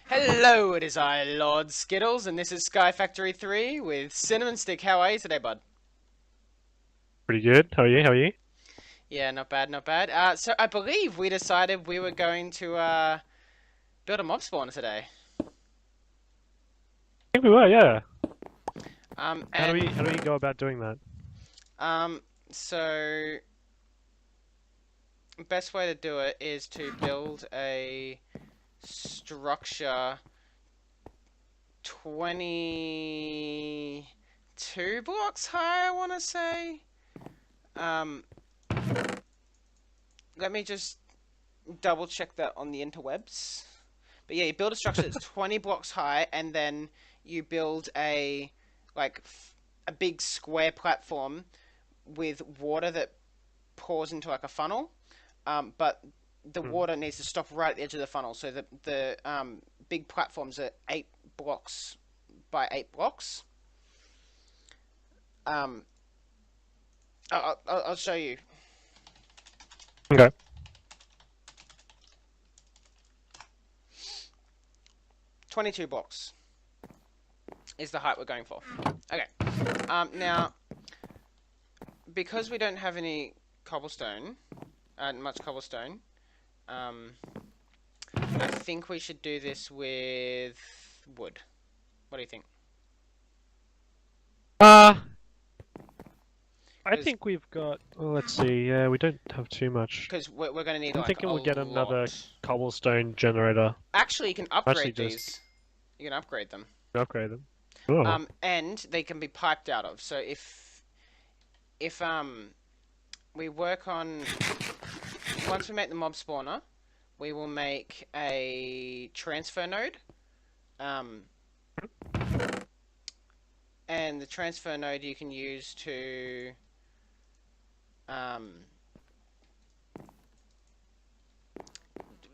Hello, it is I, Lord Skittles, and this is Sky Factory 3 with Cinnamon Stick. How are you today, bud? Pretty good. How are you? How are you? I Yeah, not bad, not bad. So I believe we decided we were going to build a mob spawner today. think we were, yeah. How do And we how do we go about doing that? um, so best way to do it is to build a structure 22 blocks high, I want to say. Um, Let me just double check that on the interwebs. But yeah, you build a structure that's 20 blocks high, and then you build like a big square platform with water that pours into like a funnel. But the Hmm. water needs to stop right at the edge of the funnel. So the big platforms are 8 blocks by 8 blocks. Um, I'll show you. Okay. 22 blocks is the height we're going for. Okay. Now because we don't have any cobblestone, much cobblestone, um, I think we should do this with wood. What do you think? Uh, I Because think we've got. Well, let's see. Yeah, we don't have too much. we're going to need I'm like thinking a we'll get another lot. cobblestone generator. Actually, you can Actually, upgrade just these. You can upgrade them. upgrade them. Oh. And they can be piped out of. So if we work on once we make the mob spawner, we will make a transfer node. Um, and the transfer node you can use to um,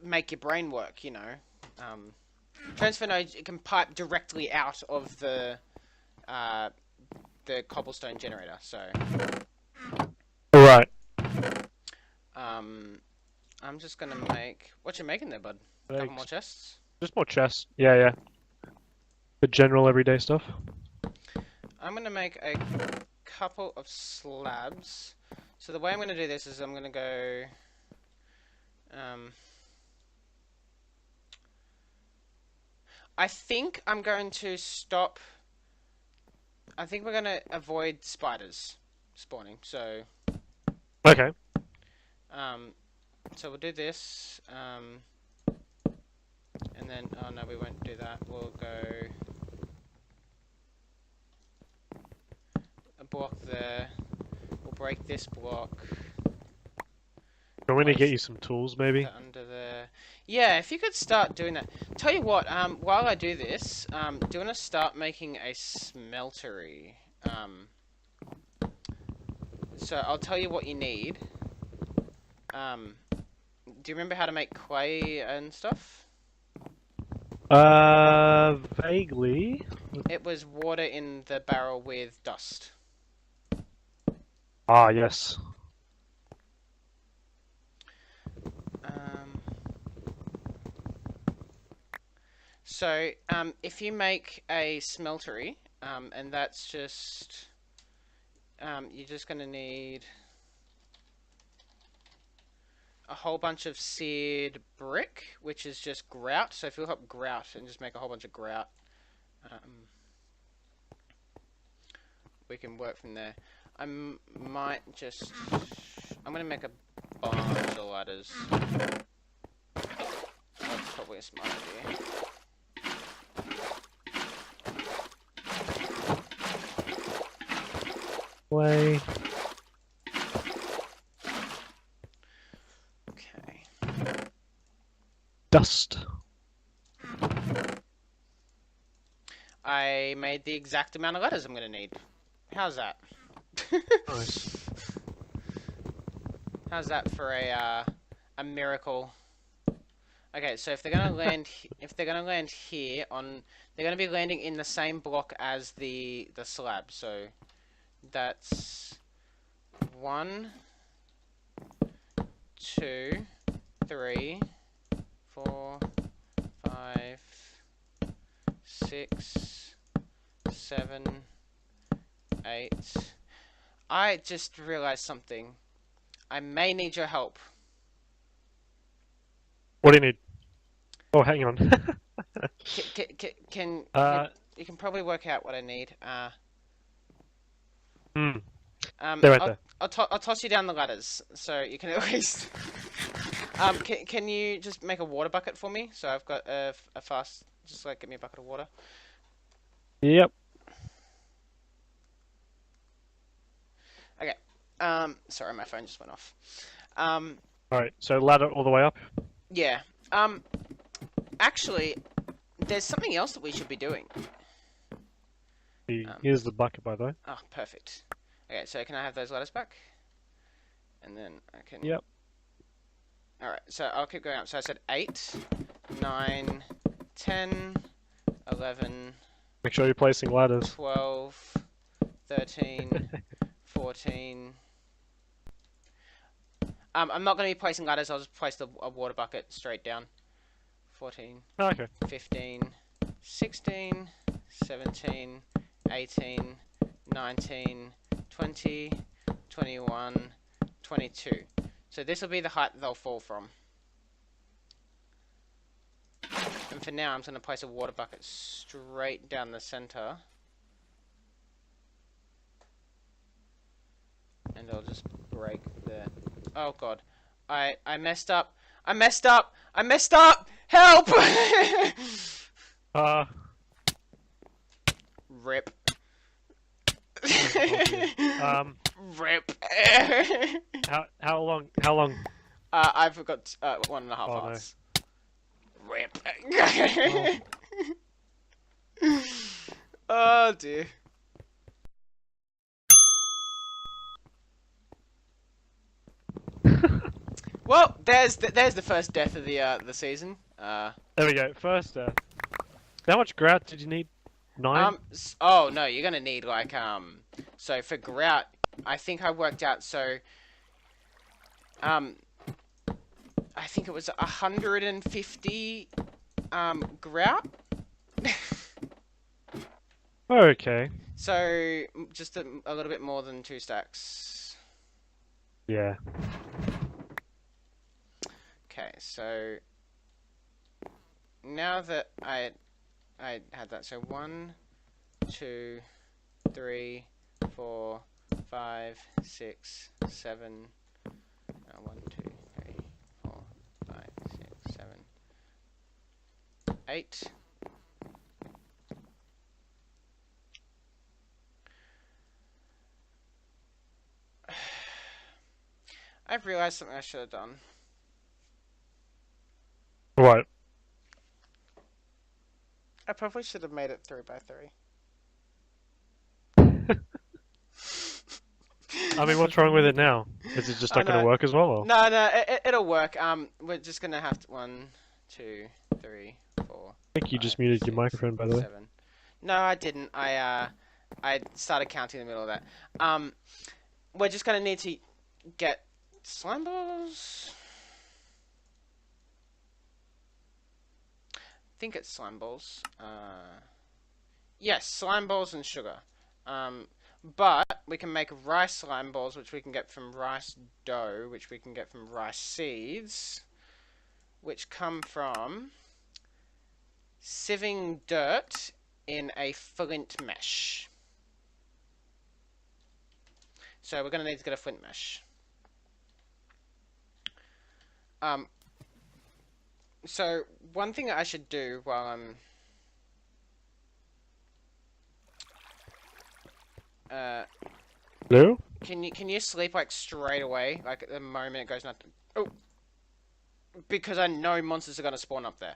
make your brain work. Transfer node it can pipe directly out of uh, the cobblestone generator. So All right. um, I'm just gonna make what you making there, bud. A couple more Thanks. chests. Just more chests. Yeah, yeah. The general everyday stuff. I'm gonna make a couple of slabs. So the way I'm gonna do this is I'm gonna go. Um, I think I'm going to stop. I think we're going to avoid spiders spawning. Okay. Um, so we'll do this, and then oh no, we won't do that. We'll go a block there. We'll break this block. I'm gonna get Place you some tools, maybe. that under there. Yeah, if you could start doing that. Tell you what. While I do this, do you want to start making a smeltery? So I'll tell you what you need. Um, do you remember how to make clay and stuff? Vaguely. It was water in the barrel with dust. Ah, yes. Um, if you make a smeltery, and that's just, you're just going to need a whole bunch of seared brick, which is just grout. So if you look up grout and just make a whole bunch of grout, um, we can work from there. Might just, I'm going to make a bunch of ladders. That's probably a smart idea. Way. Okay. Dust. I made the exact amount of letters I'm going to need. How's that? Nice. How's that for a miracle? Okay, so if they're gonna land, if they're gonna land here on, they're gonna be landing in the same block as the slab. So that's 1, 2, 3, 4, 5, 6, 7, 8. I just realized something. I may need your help. What do you need? Oh, hang on. Can you can probably work out what I need. Hmm. They're right there. I'll toss you down the ladders so you can at least. Can you just make a water bucket for me? So I've got a fast. Just like get me a bucket of water. Yep. Okay. Sorry, my phone just went off. Alright, so ladder all the way up. Yeah. Actually, there's something else that we should be doing. Here's the bucket, by the way. Oh, perfect. Okay, so can I have those ladders back? And then I can... Yep. Alright, so I'll keep going up. So I said 8, 9, 10, 11... Make sure you're placing ladders. 12, 13, 14... I'm not going to be placing ladders, I'll just place a water bucket straight down. 14, Oh, okay. 15, 16, 17, 18, 19, 20, 21, 22. So this will be the height that they'll fall from. And for now, I'm just going to place a water bucket straight down the center. And I'll just break there. Oh god. I messed up. I messed up! I messed up! Help! Rip. Rip. How long? I've got 1.5 hours. No. Rip. Oh dear. Well, there's the first death of the season. There we go. First death. How much grout did you need? 9? Oh no, you're gonna need like So for grout, I think I worked out. So I think it was 150 grout. Okay. So just a little bit more than 2 stacks. Yeah. Okay, so now that I had that, so 1, 2, 3, 4, 5, 6, 7. 1, 2, 3, 4, 5, 6, 7, 8. I've realized something I should have done. What? I probably should have made it 3x3. I mean, what's wrong with it now? Is it just not going to work as well? Or? No, it'll work. We're just gonna have to 1, 2, 3, 4. I think you just muted 6, your microphone, by the way. 7. No, I didn't. I started counting in the middle of that. We're just gonna need to get slime balls. I think it's slime balls. Yes, slime balls and sugar. But we can make rice slime balls, which we can get from rice dough, which we can get from rice seeds, which come from sieving dirt in a flint mesh. So we're going to need to get a flint mesh. So one thing I should do while I'm Hello? Can you sleep like straight away, like at the moment it goes nothing? Oh, because I know monsters are gonna spawn up there.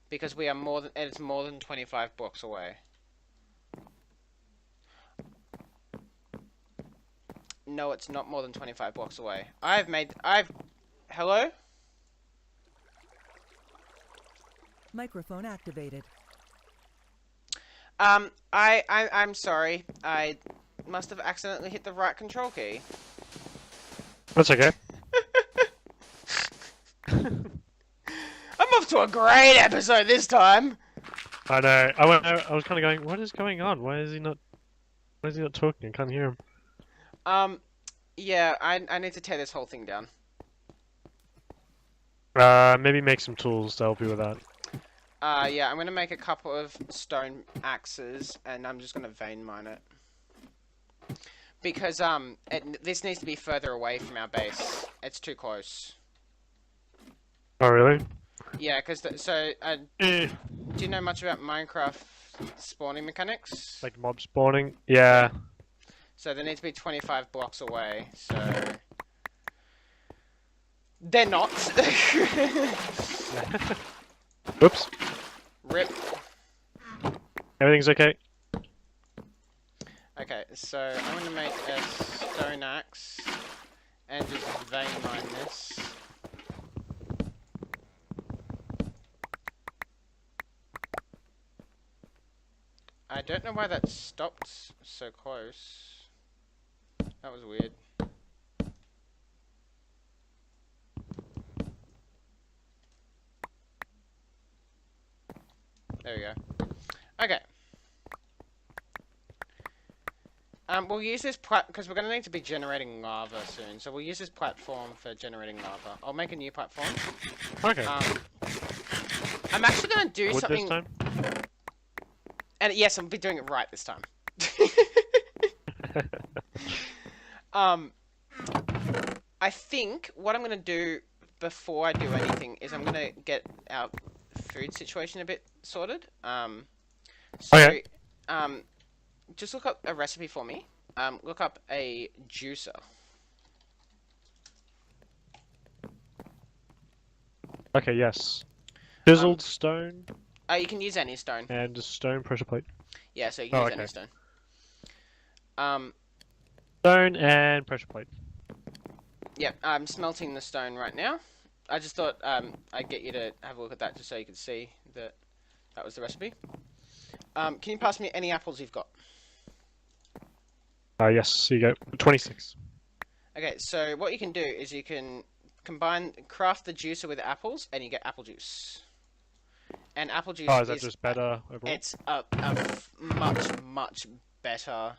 Because we are it's more than 25 blocks away. No, it's not more than 25 blocks away. Hello? Microphone activated. I'm sorry. I must have accidentally hit the right control key. That's okay. I'm off to a great episode this time. I know. I was kind of going, what is going on? Why is he not? Why is he not talking? I can't hear him. Yeah, I need to tear this whole thing down. Maybe make some tools to help you with that. Yeah, I'm gonna make a couple of stone axes, and I'm just gonna vein mine it. Because, this needs to be further away from our base. It's too close. Oh, really? Yeah, because, Eh. do you know much about Minecraft spawning mechanics? Like mob spawning? Yeah. So they need to be 25 blocks away, so... They're not! Oops. Rip. Everything's okay? Okay, so I'm gonna make a stone axe, and just vein mine this. I don't know why that stopped so close. That was weird. There we go. Okay. We'll use this because we're going to need to be generating lava soon. So we'll use this platform for generating lava. I'll make a new platform. Okay. I'm actually going to do Wood something. this time? And yes, I'll be doing it right this time. I think what I'm going to do before I do anything is I'm going to get our food situation a bit sorted. Okay. Just look up a recipe for me. Look up a juicer. Okay, yes. Chiseled stone You can use any stone. and a stone pressure plate. Yeah, so you can use okay. any stone. Stone and pressure plate. Yeah, I'm smelting the stone right now. I just thought I'd get you to have a look at that just so you could see that that was the recipe. Can you pass me any apples you've got? Yes, here you go. 26. Okay, so what you can do is you can craft the juicer with apples, and you get apple juice. And apple juice Oh, is that just better overall? It's a much better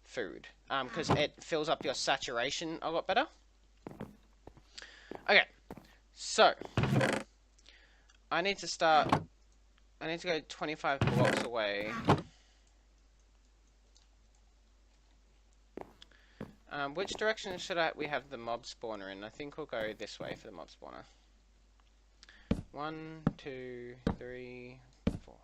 food. Because it fills up your saturation a lot better. Okay, so I need to go 25 blocks away. Which direction should we have the mob spawner in? I think we'll go this way for the mob spawner. 1, 2, 3, 4.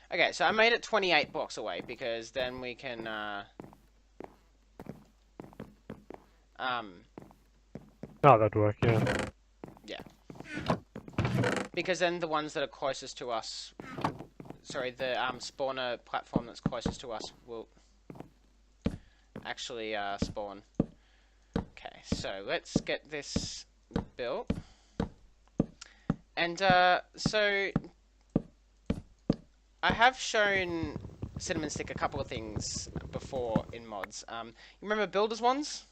Okay, so I made it 28 blocks away because then we can Oh, that'd work, yeah. yeah. Because then the ones that are closest to us, sorry, the spawner platform that's closest to us will actually spawn. Okay, so let's get this built. And so I have shown Cinnamon Stick a couple of things before in mods. You remember builders ones?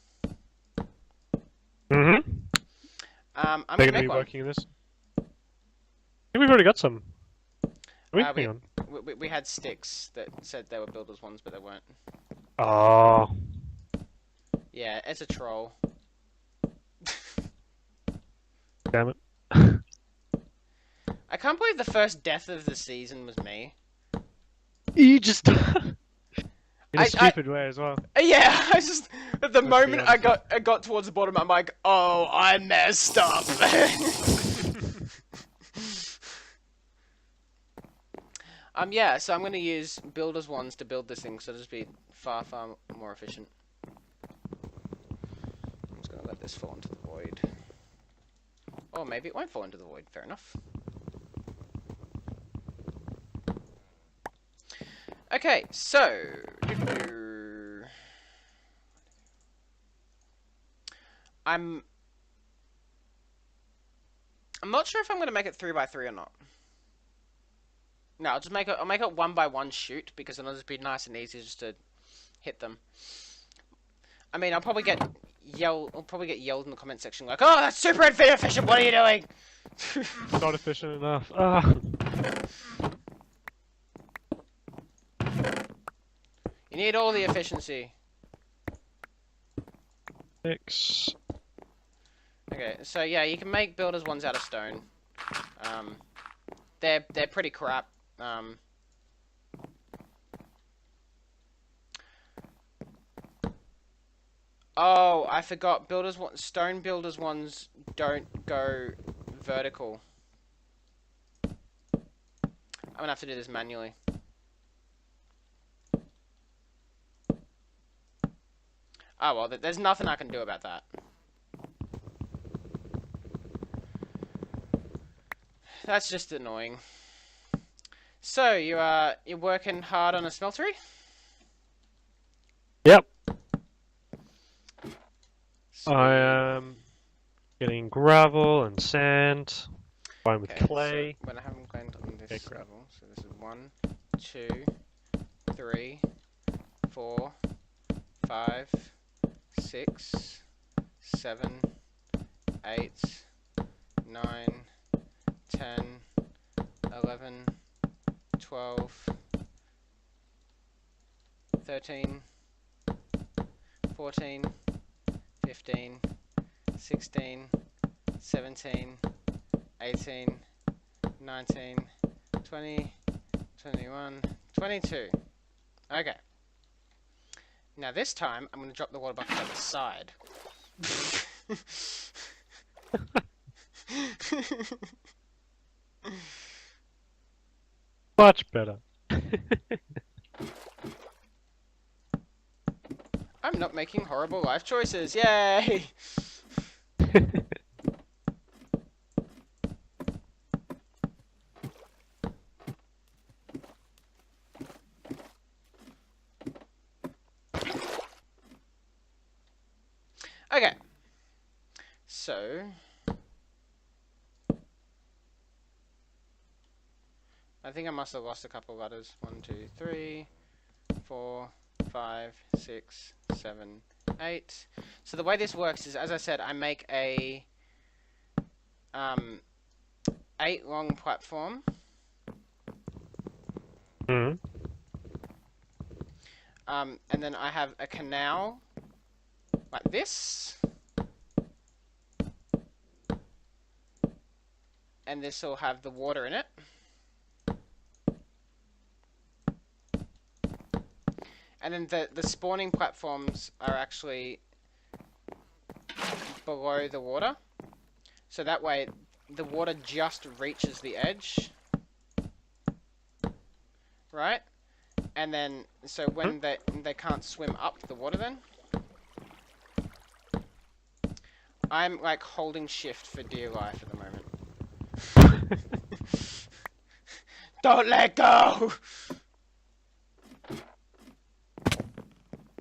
Mm-hmm. I'm They're gonna gonna make be one. working in this. I think we've already got some. Hang on. We had sticks that said they were builders ones, but they weren't. Oh. Yeah, it's a troll. Damn it. I can't believe the first death of the season was me. You just... In a stupid way as well. Yeah, I just at the Let's moment be honest. I got towards the bottom, I'm like, oh, I messed up. Yeah, so I'm gonna use builders ones to build this thing, so it'll just be far more efficient. I'm just gonna let this fall into the void. Or maybe it won't fall into the void. Fair enough. Okay, so I'm not sure if I'm gonna make it 3x3 or not. No, I'll just make it. I'll make it 1x1 shoot because then it'll just be nice and easy just to hit them. I mean, I'll probably get yelled in the comment section like, "Oh, that's super inefficient. What are you doing?" Not efficient enough. Ah. You need all the efficiency. 6. Okay, so yeah, you can make builders ones out of stone. They're pretty crap. Oh, I forgot. Stone builders ones don't go vertical. I'm gonna have to do this manually. Oh well, there's nothing I can do about that. That's just annoying. So you're working hard on a smeltery? Yep. Sweet. I am getting gravel and sand. Fine with Okay, clay. So when I haven't gone on this Okay, level, so this is 1, 2, 3, 4, 5, 6, 7, 8, 9, 10, 11, 12, 13, 14, 15, 16, 17, 18, 19, 20, 21, 22. Okay. Now this time, I'm going to drop the water bucket on the side. Much better. I'm not making horrible life choices. Yay! Okay. So I think I must have lost a couple letters. 1, 2, 3, 4, 5, 6, 7, 8. So the way this works is, as I said, I make a 8 long platform. Mm. And then I have a canal like this. And this will have the water in it. And then the spawning platforms are actually below the water. So that way the water just reaches the edge. Right? And then, so when they can't swim up the water then. I'm like holding shift for dear life at the moment. Don't let go!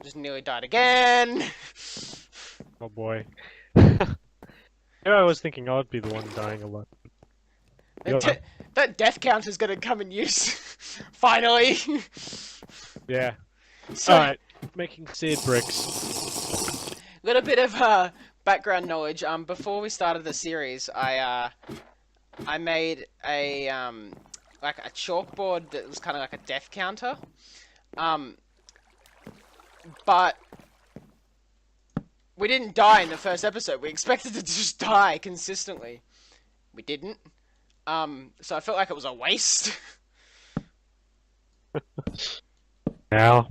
Just nearly died again! Oh boy. Yeah, I was thinking I'd be the one dying a lot. That death counter's gonna come in use. Finally! Yeah. So, Alright, making seed bricks. little bit of background knowledge. Before we started the series, I made a like a chalkboard that was kind of like a death counter. But we didn't die in the first episode. We expected to just die consistently. We didn't. So I felt like it was a waste. Now.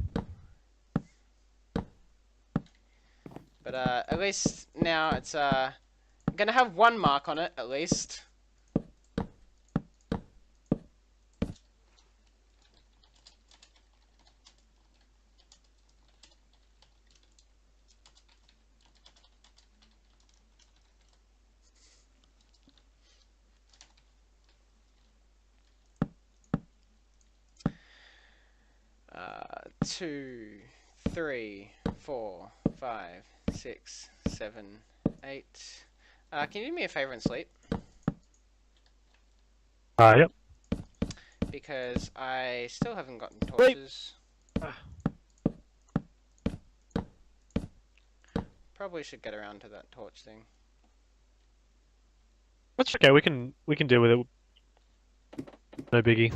But at least now it's gonna have one mark on it at least. Uh, 2, 3, 4, 5, 6, 7, 8. Can you do me a favor and sleep? Yep. Because I still haven't gotten Wait. torches. Probably should get around to that torch thing. That's okay. We can deal with it. No biggie.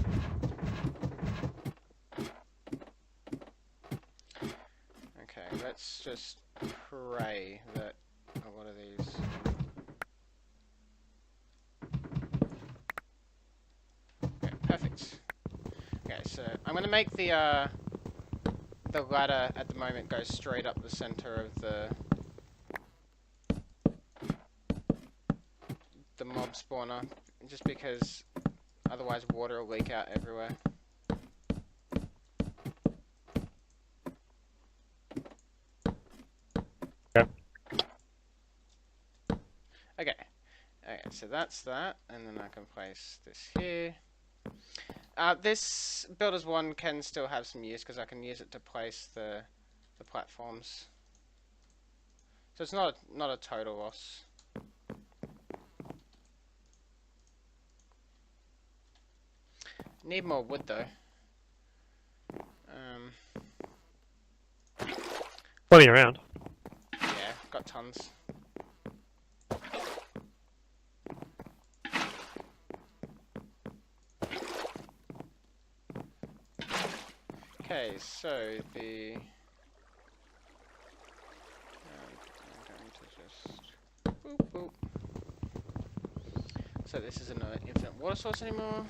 Okay, let's just pray that a lot of these. Okay, perfect. Okay, so I'm gonna make the ladder at the moment go straight up the center of the mob spawner, just because otherwise water will leak out everywhere. Okay. Okay. Okay, so that's that, and then I can place this here. This Builder's One can still have some use, because I can use it to place the platforms. So it's not a total loss. Need more wood though. Plenty around. Yeah, got tons. Okay, so the I'm going to just boop boop. So this isn't an infinite water source anymore.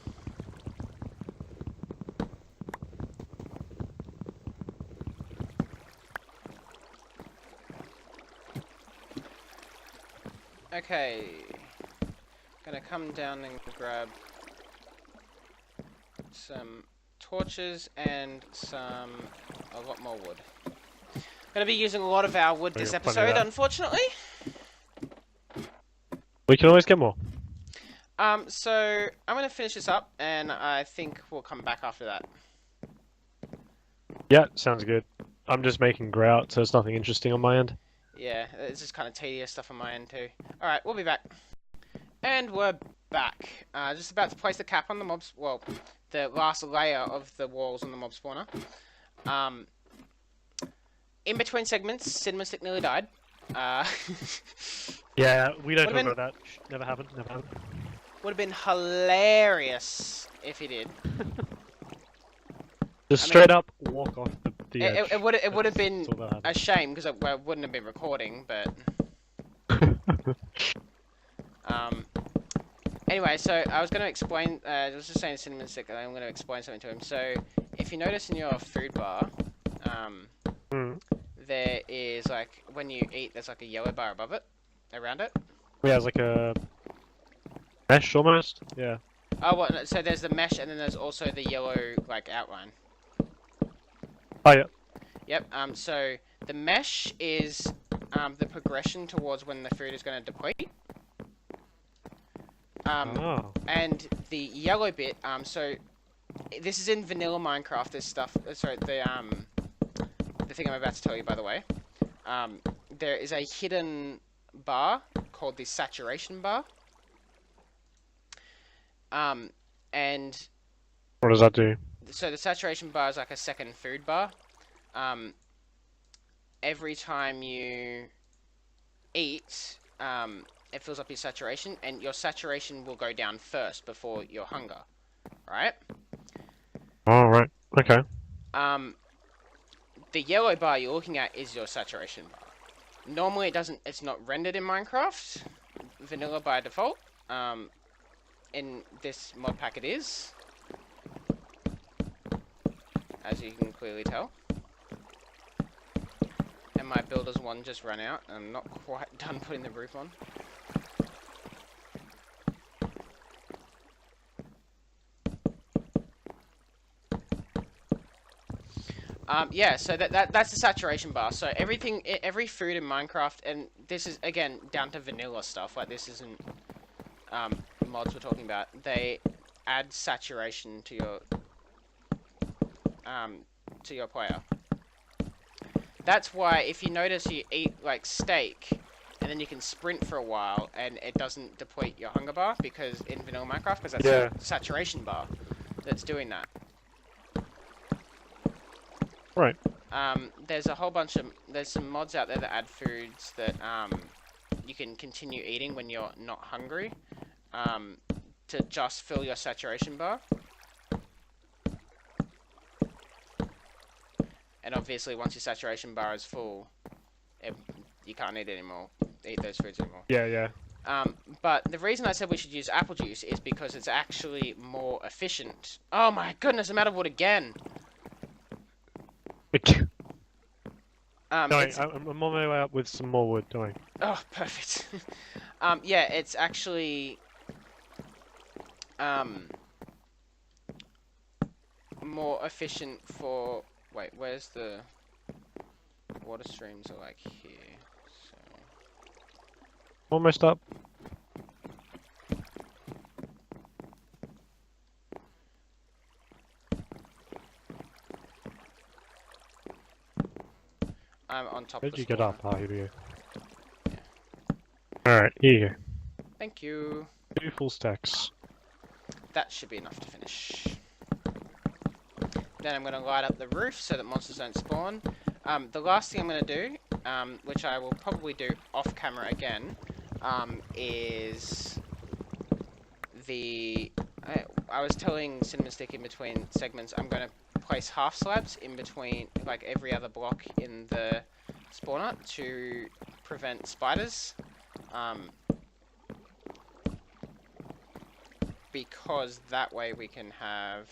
Okay, gonna come down and grab some torches and a lot more wood. Gonna be using a lot of our wood this episode, unfortunately. We can always get more. So I'm gonna finish this up, and I think we'll come back after that. Yeah, sounds good. I'm just making grout, so it's nothing interesting on my end. Yeah, it's just kind of tedious stuff on my end too. Alright, we'll be back. And we're back. Just about to place the cap on the mobs. Well, the last layer of the walls on the mob spawner. In between segments, Cinnamon Stick nearly died. Yeah, we don't talk about that. Never happened. Never happened. Would have been hilarious if he did. Just straight up walk off the edge. It would have been a shame because I wouldn't have been recording, but anyway, so I was going to explain. I was just saying to Cinnamon Stick, I'm going to explain something to him. So if you notice in your food bar, there is like when you eat, there's like a yellow bar above it, around it. Yeah, it's like a mesh almost. Yeah. Oh, well, so there's the mesh, and then there's also the yellow like outline. Oh yeah. Yep. So the mesh is the progression towards when the food is going to deplete. And the yellow bit. So this is in vanilla Minecraft. This stuff. Sorry, the thing I'm about to tell you, by the way. There is a hidden bar called the saturation bar. And what does that do? So the saturation bar is like a second food bar. Every time you eat, it fills up your saturation, and your saturation will go down first before your hunger, right? All right. Okay. The yellow bar you're looking at is your saturation bar. Normally it's not rendered in Minecraft, vanilla by default. In this mod pack it is, as you can clearly tell. And my builder's one just ran out. I'm not quite done putting the roof on. Yeah, so that's the saturation bar. So every food in Minecraft, and this is again down to vanilla stuff. Like this isn't mods we're talking about. They add saturation to your player. That's why if you notice you eat like steak, and then you can sprint for a while, and it doesn't deplete your hunger bar because in vanilla Minecraft, because that's Yeah. a saturation bar that's doing that. Right. There's a whole bunch of there's some mods out there that add foods that you can continue eating when you're not hungry, to just fill your saturation bar. And obviously, once your saturation bar is full, you can't eat those foods anymore. Yeah. But the reason I said we should use apple juice is because it's actually more efficient. Oh my goodness, I'm out of wood again. I'm on my way up with some more wood. Don't worry. Oh, perfect. Yeah, it's actually more efficient for. Wait, where's the water streams are like here? So Almost up. I'm on top Where of did the you get spawner. up? Ah, here we go. Alright, here you go. Thank you. 2 full stacks. That should be enough to finish. Then I'm going to light up the roof so that monsters don't spawn. The last thing I'm going to do, which I will probably do off camera again, is I was telling Cinnamon Stick in between segments I'm going to place half slabs in between, like every other block in the spawner to prevent spiders. Because that way we can have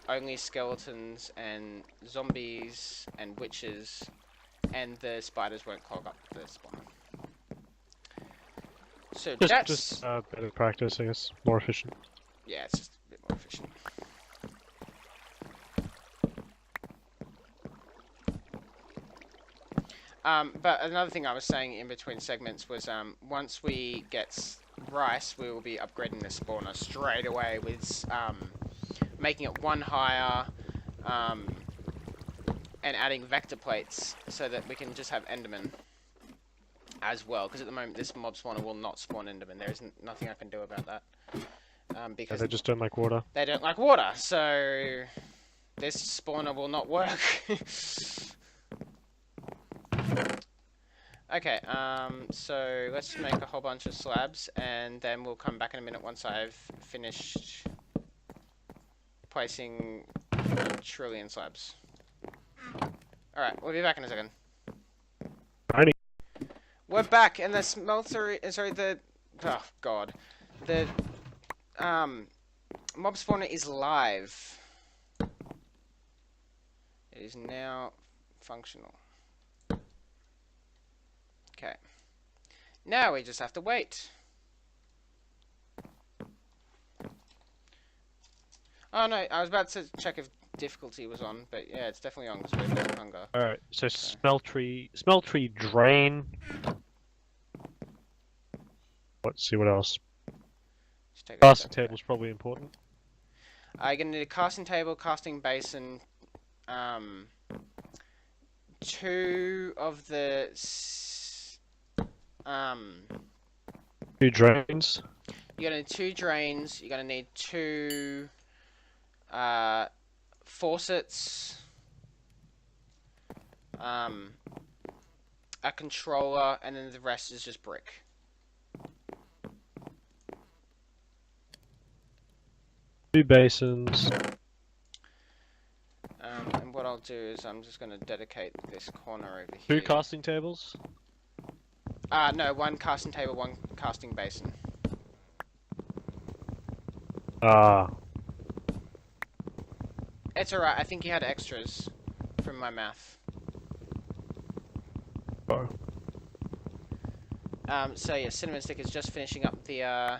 only skeletons and zombies and witches, and the spiders won't clog up the spawner. So Just better practice, I guess. More efficient. yeah, it's just a bit more efficient. But another thing I was saying in between segments was once we get rice, we will be upgrading the spawner straight away with making it 1 higher and adding vector plates so that we can just have endermen as well. Because at the moment this mob spawner will not spawn endermen. There is nothing I can do about that. Because They just don't like water. they don't like water, so this spawner will not work. Okay, so let's make a whole bunch of slabs, and then we'll come back in a minute once I've finished placing a trillion slabs. Alright, we'll be back in a second. Alrighty. We're back, and the smelter, oh god. The, mob spawner is live. It is now functional. Okay. Now we just have to wait. Oh no, I was about to check if difficulty was on, but yeah, it's definitely on because we're no hunger. Alright, so smeltery drain. Let's see what else. Just take a Casting step table's probably important. back. You're gonna need a casting table, casting basin, 2 of the 2 drains. you're gonna need 2 drains. You're gonna need 2 faucets, a controller, and then the rest is just brick. Two basins. And what I'll do is I'm just gonna dedicate this corner over here. 2 casting tables. No, 1 casting table, 1 casting basin. Ah. It's alright, I think you had extras from my math. Oh. So yeah, Cinnamon Stick is just finishing up the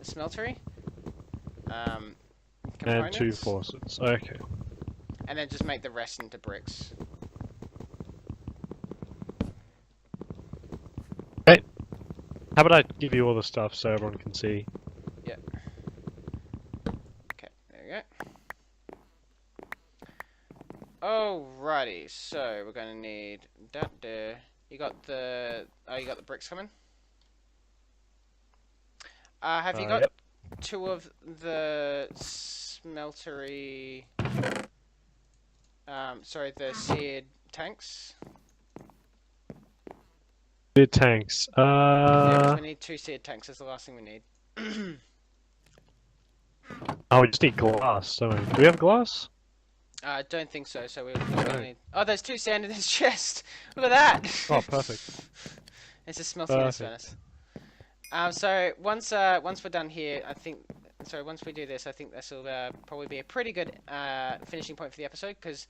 smeltery. And 2 Components. faucets. Okay. And then just make the rest into bricks. Hey, how about I give you all the stuff so everyone can see? Yeah. Okay, there we go. Alrighty, so we're gonna need that there, You got the bricks coming. Have you got Yep. 2 of the smeltery? Sorry, the seared tanks. Big tanks. Yeah, because we need 2 seared tanks. That's the last thing we need. Oh, we just need glass, don't we? Do we have glass? I don't think so. So we No. need. Oh, there's 2 sand in his chest. Look at that. Oh, perfect. It's a smelting in this Perfect. furnace. So once we're done here, I think. So once we do this, I think this will probably be a pretty good finishing point for the episode, because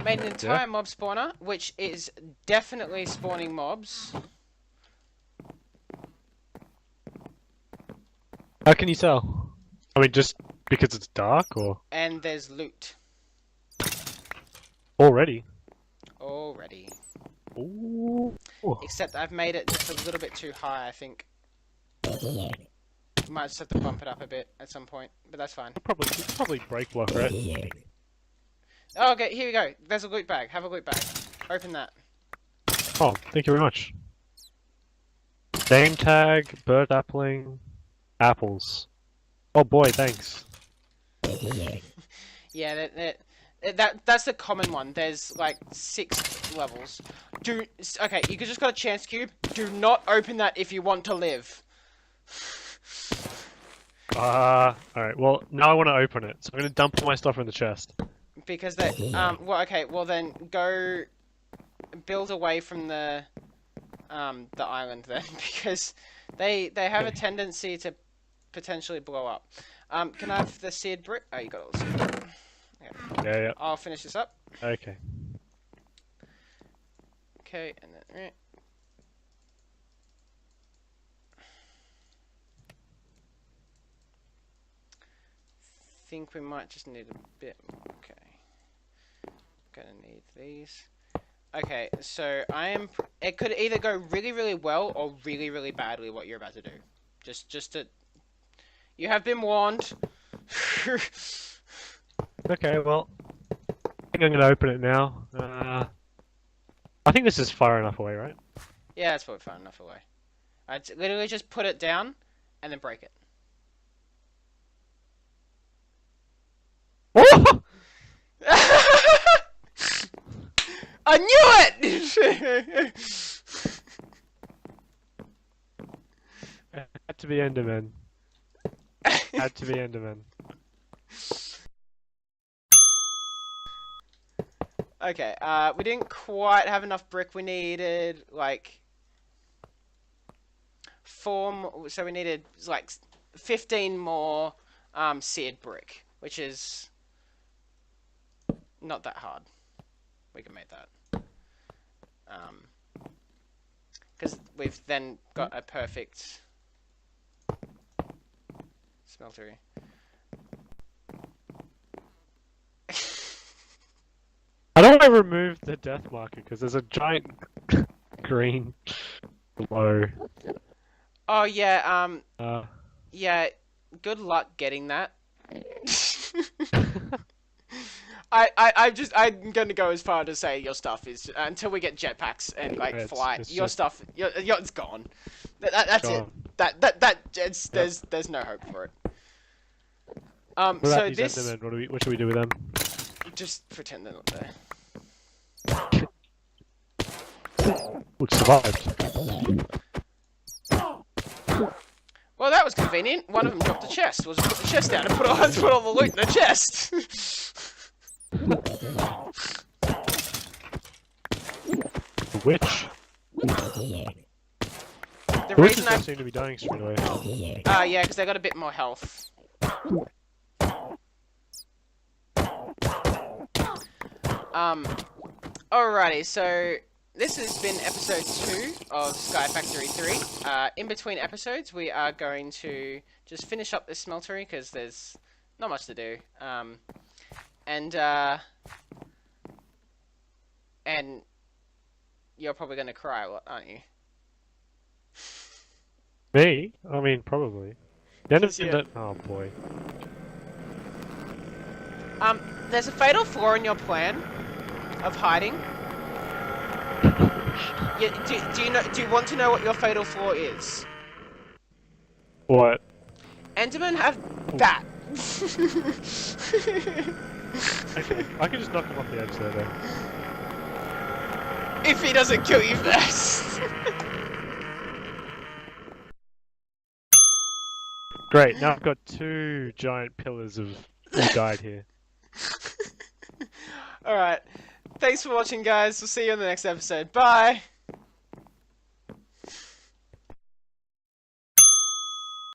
made an entire mob spawner, which is definitely spawning mobs. How can you tell? I mean, just because it's dark, or And there's loot already? already. Ooh. Except I've made it just a little bit too high, I think. Might just have to bump it up a bit at some point, but that's fine. Probably break block, right? Oh, okay, here we go. There's a loot bag. Have a loot bag. Open that. Oh, thank you very much. Name tag, bird appling, apples. Oh boy, thanks. Yeah, that's the common one. There's like 6 levels. Okay, you just got a chance cube. Do not open that if you want to live. Alright, well, now I want to open it, so I'm gonna dump all my stuff in the chest. Because that, well, okay, well then go build away from the island then, because they have a tendency to potentially blow up. Can I have the seared brick? Oh, you got all the seared brick. Okay. Yeah. I'll finish this up. Okay. Okay, and then, right. Think we might just need a bit more. Okay. Gonna need these. Okay, so it could either go really, really well or really, really badly what you're about to do. Just to... You have been warned. Okay, well, I think I'm gonna open it now. I think this is far enough away, right? Yeah, that's probably far enough away. I'd literally just put it down and then break it. I knew it! Had to be Enderman. Had to be Enderman. Okay, we didn't quite have enough brick. We needed, like, 4 so we needed, like, 15 more, seared brick, which is not that hard. We can make that. Because we've then got a perfect smeltery. How do I remove the death marker? Because there's a giant green glow. Oh, yeah, Uh, yeah, good luck getting that. I'm gonna go as far to say your stuff is, until we get jetpacks and, like, It's- fly, it's your just- stuff, it's gone. That's Gone. it. Yep. There's no hope for it. what So about these this, Endermen? What should we do with them? just pretend they're not there. Ooh, it survived. Well, that was convenient. One of them dropped a chest. We'll just put the chest down and put all the loot in the chest. The witch. The The witches reason don't seem to be dying straight away. yeah, because they got a bit more health. Alrighty, so this has been episode 2 of Sky Factory 3. In between episodes, we are going to just finish up this smeltery because there's not much to do. And you're probably going to cry a lot, aren't you? Me? I mean, probably. The Just Endermen yet. don't... Oh boy. There's a fatal flaw in your plan of hiding. Yeah, do you want to know what your fatal flaw is? What? Endermen have that. Okay, I can just knock him off the edge there then. If he doesn't kill you first. Great, now I've got 2 giant pillars of who died here. Alright. Thanks for watching, guys. We'll see you in the next episode. Bye!